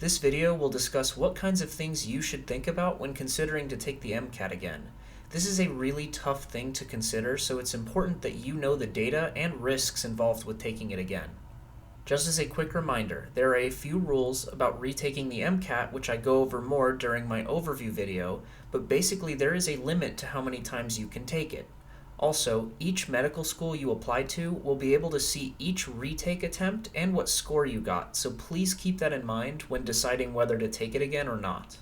This video will discuss what kinds of things you should think about when considering to take the MCAT again. This is a really tough thing to consider, so it's important that you know the data and risks involved with taking it again. Just as a quick reminder, there are a few rules about retaking the MCAT which I go over more during my overview video, but basically there is a limit to how many times you can take it. Also, each medical school you apply to will be able to see each retake attempt and what score you got, so please keep that in mind when deciding whether to take it again or not.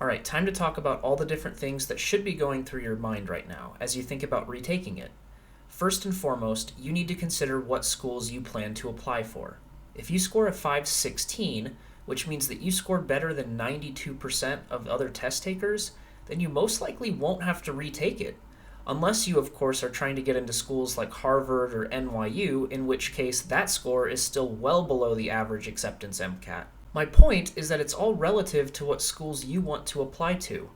Alright, time to talk about all the different things that should be going through your mind right now as you think about retaking it. First and foremost, you need to consider what schools you plan to apply for. If you score a 516, which means that you scored better than 92% of other test takers, then you most likely won't have to retake it. Unless you, of course, are trying to get into schools like Harvard or NYU, in which case that score is still well below the average acceptance MCAT. My point is that it's all relative to what schools you want to apply to.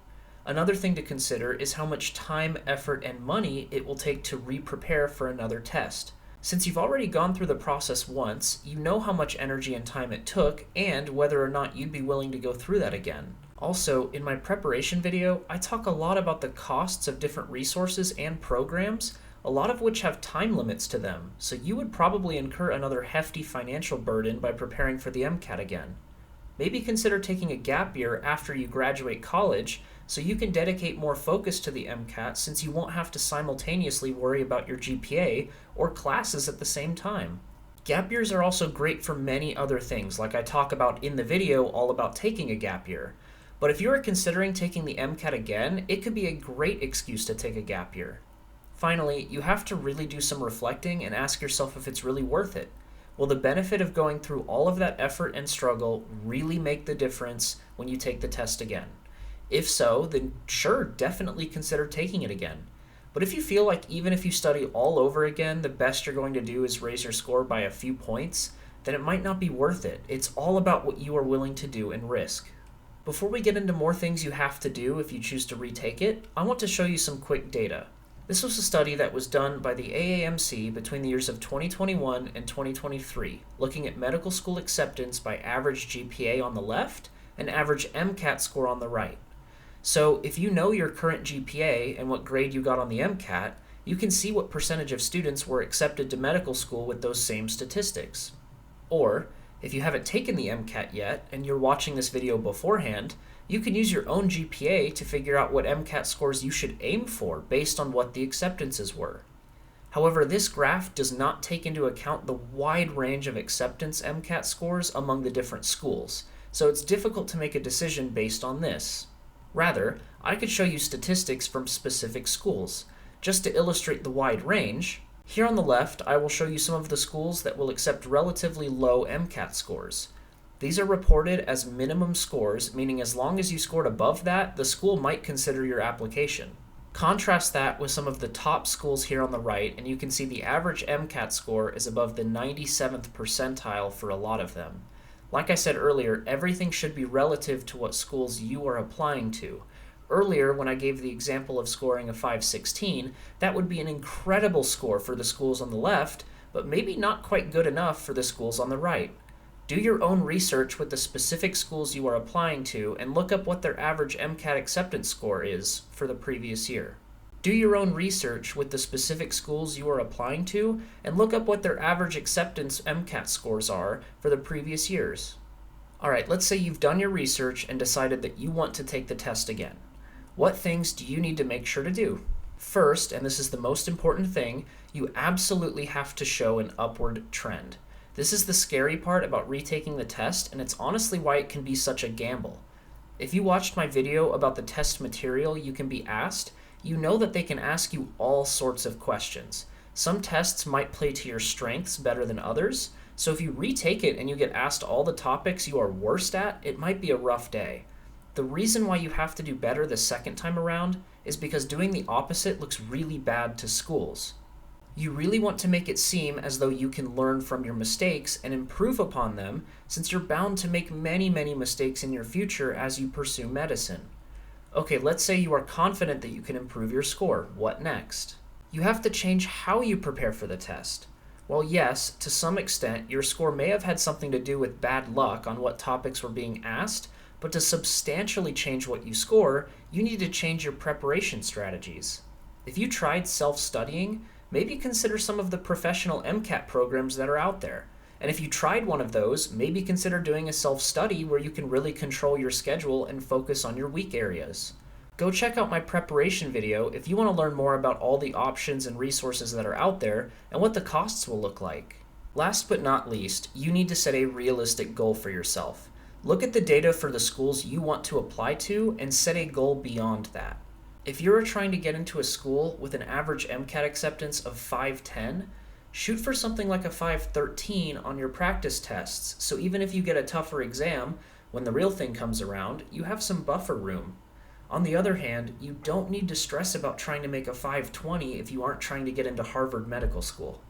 Another thing to consider is how much time, effort, and money it will take to re-prepare for another test. Since you've already gone through the process once, you know how much energy and time it took and whether or not you'd be willing to go through that again. Also, in my preparation video, I talk a lot about the costs of different resources and programs, a lot of which have time limits to them, so you would probably incur another hefty financial burden by preparing for the MCAT again. Maybe consider taking a gap year after you graduate college so you can dedicate more focus to the MCAT since you won't have to simultaneously worry about your GPA or classes at the same time. Gap years are also great for many other things, like I talk about in the video all about taking a gap year. But if you are considering taking the MCAT again, it could be a great excuse to take a gap year. Finally, you have to really do some reflecting and ask yourself if it's really worth it. Will the benefit of going through all of that effort and struggle really make the difference when you take the test again? If so, then sure, definitely consider taking it again. But if you feel like even if you study all over again, the best you're going to do is raise your score by a few points, then it might not be worth it. It's all about what you are willing to do and risk. Before we get into more things you have to do if you choose to retake it, I want to show you some quick data. This was a study that was done by the AAMC between the years of 2021 and 2023, looking at medical school acceptance by average GPA on the left and average MCAT score on the right. So if you know your current GPA and what grade you got on the MCAT, you can see what percentage of students were accepted to medical school with those same statistics. Or, if you haven't taken the MCAT yet and you're watching this video beforehand, you can use your own GPA to figure out what MCAT scores you should aim for based on what the acceptances were. However, this graph does not take into account the wide range of acceptance MCAT scores among the different schools, so it's difficult to make a decision based on this. Rather, I could show you statistics from specific schools. Just to illustrate the wide range, here on the left, I will show you some of the schools that will accept relatively low MCAT scores. These are reported as minimum scores, meaning as long as you scored above that, the school might consider your application. Contrast that with some of the top schools here on the right, and you can see the average MCAT score is above the 97th percentile for a lot of them. Like I said earlier, everything should be relative to what schools you are applying to. Earlier, when I gave the example of scoring a 516, that would be an incredible score for the schools on the left, but maybe not quite good enough for the schools on the right. Do your own research with the specific schools you are applying to and look up what their average MCAT acceptance score is for the previous year. Do your own research with the specific schools you are applying to and look up what their average acceptance MCAT scores are for the previous years. Alright, let's say you've done your research and decided that you want to take the test again. What things do you need to make sure to do? First, and this is the most important thing, you absolutely have to show an upward trend. This is the scary part about retaking the test, and it's honestly why it can be such a gamble. If you watched my video about the test material you can be asked, you know that they can ask you all sorts of questions. Some tests might play to your strengths better than others, so if you retake it and you get asked all the topics you are worst at, it might be a rough day. The reason why you have to do better the second time around is because doing the opposite looks really bad to schools. You really want to make it seem as though you can learn from your mistakes and improve upon them, since you're bound to make many mistakes in your future as you pursue medicine. Okay, let's say you are confident that you can improve your score. What next? You have to change how you prepare for the test. While yes, to some extent, your score may have had something to do with bad luck on what topics were being asked, but to substantially change what you score, you need to change your preparation strategies. If you tried self studying, maybe consider some of the professional MCAT programs that are out there. And if you tried one of those, maybe consider doing a self study where you can really control your schedule and focus on your weak areas. Go check out my preparation video if you want to learn more about all the options and resources that are out there and what the costs will look like. Last but not least, you need to set a realistic goal for yourself. Look at the data for the schools you want to apply to and set a goal beyond that. If you're trying to get into a school with an average MCAT acceptance of 510, shoot for something like a 513 on your practice tests, so even if you get a tougher exam, when the real thing comes around, you have some buffer room. On the other hand, you don't need to stress about trying to make a 520 if you aren't trying to get into Harvard Medical School.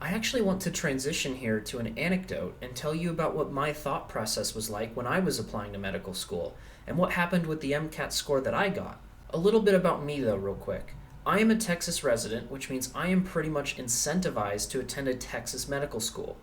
I actually want to transition here to an anecdote and tell you about what my thought process was like when I was applying to medical school and what happened with the MCAT score that I got. A little bit about me though, real quick. I am a Texas resident, which means I am pretty much incentivized to attend a Texas medical school.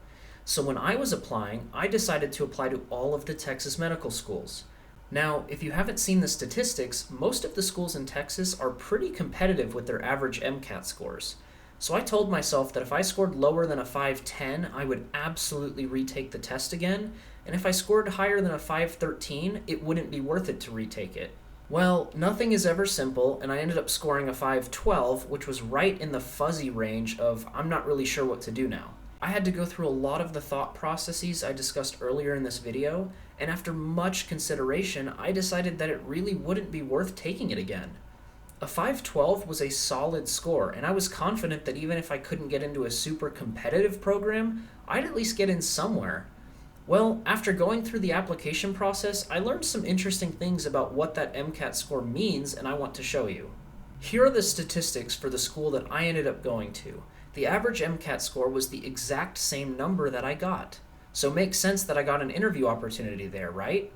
So when I was applying, I decided to apply to all of the Texas medical schools. Now, if you haven't seen the statistics, most of the schools in Texas are pretty competitive with their average MCAT scores. So I told myself that if I scored lower than a 510, I would absolutely retake the test again, and if I scored higher than a 513, it wouldn't be worth it to retake it. Well, nothing is ever simple, and I ended up scoring a 512, which was right in the fuzzy range of I'm not really sure what to do now. I had to go through a lot of the thought processes I discussed earlier in this video, and after much consideration, I decided that it really wouldn't be worth taking it again. A 512 was a solid score, and I was confident that even if I couldn't get into a super competitive program, I'd at least get in somewhere. Well, after going through the application process, I learned some interesting things about what that MCAT score means, and I want to show you. Here are the statistics for the school that I ended up going to. The average MCAT score was the exact same number that I got. So it makes sense that I got an interview opportunity there, right?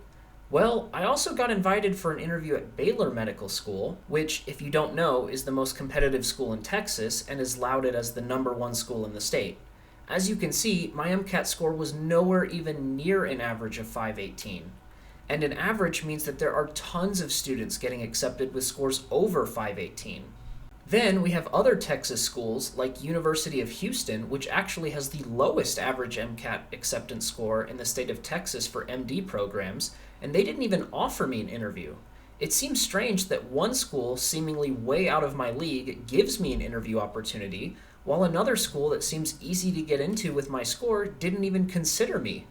Well, I also got invited for an interview at Baylor Medical School, which, if you don't know, is the most competitive school in Texas and is lauded as the #1 school in the state. As you can see, my MCAT score was nowhere even near an average of 518. And an average means that there are tons of students getting accepted with scores over 518. Then we have other Texas schools like University of Houston, which actually has the lowest average MCAT acceptance score in the state of Texas for MD programs, and they didn't even offer me an interview. It seems strange that one school, seemingly way out of my league, gives me an interview opportunity, while another school that seems easy to get into with my score didn't even consider me.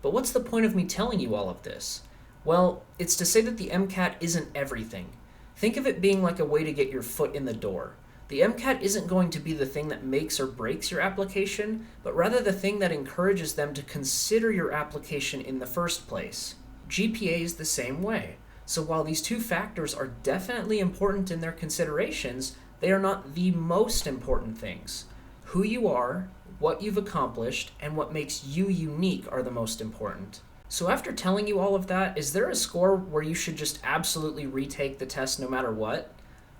But what's the point of me telling you all of this? Well, it's to say that the MCAT isn't everything. Think of it being like a way to get your foot in the door. The MCAT isn't going to be the thing that makes or breaks your application, but rather the thing that encourages them to consider your application in the first place. GPA is the same way. So while these two factors are definitely important in their considerations, they are not the most important things. Who you are, what you've accomplished, and what makes you unique are the most important. So after telling you all of that, is there a score where you should just absolutely retake the test no matter what?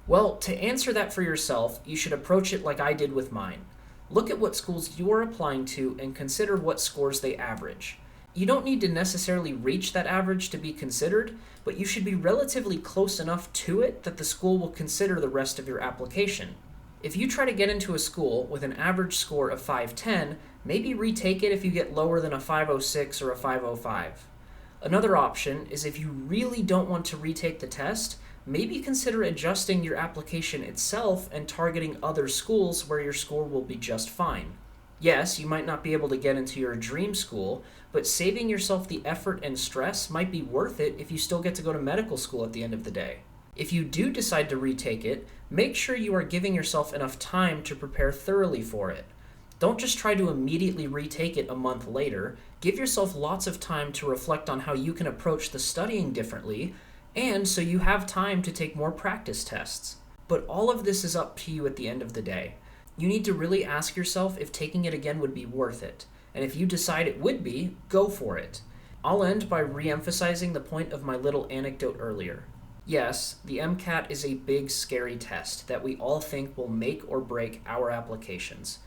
Well, to answer that for yourself, you should approach it like I did with mine. Look at what schools you are applying to and consider what scores they average. You don't need to necessarily reach that average to be considered, but you should be relatively close enough to it that the school will consider the rest of your application. If you try to get into a school with an average score of 510, maybe retake it if you get lower than a 506 or a 505. Another option is if you really don't want to retake the test, maybe consider adjusting your application itself and targeting other schools where your score will be just fine. Yes, you might not be able to get into your dream school, but saving yourself the effort and stress might be worth it if you still get to go to medical school at the end of the day. If you do decide to retake it, make sure you are giving yourself enough time to prepare thoroughly for it. Don't just try to immediately retake it a month later. Give yourself lots of time to reflect on how you can approach the studying differently, and so you have time to take more practice tests. But all of this is up to you at the end of the day. You need to really ask yourself if taking it again would be worth it, and if you decide it would be, go for it. I'll end by re-emphasizing the point of my little anecdote earlier. Yes, the MCAT is a big, scary test that we all think will make or break our applications.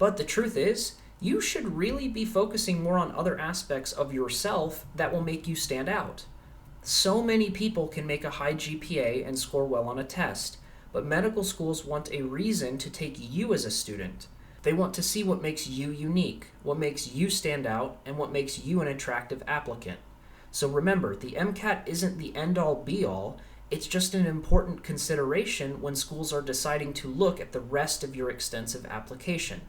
But the truth is, you should really be focusing more on other aspects of yourself that will make you stand out. So many people can make a high GPA and score well on a test, but medical schools want a reason to take you as a student. They want to see what makes you unique, what makes you stand out, and what makes you an attractive applicant. So remember, the MCAT isn't the end-all be-all, it's just an important consideration when schools are deciding to look at the rest of your extensive application.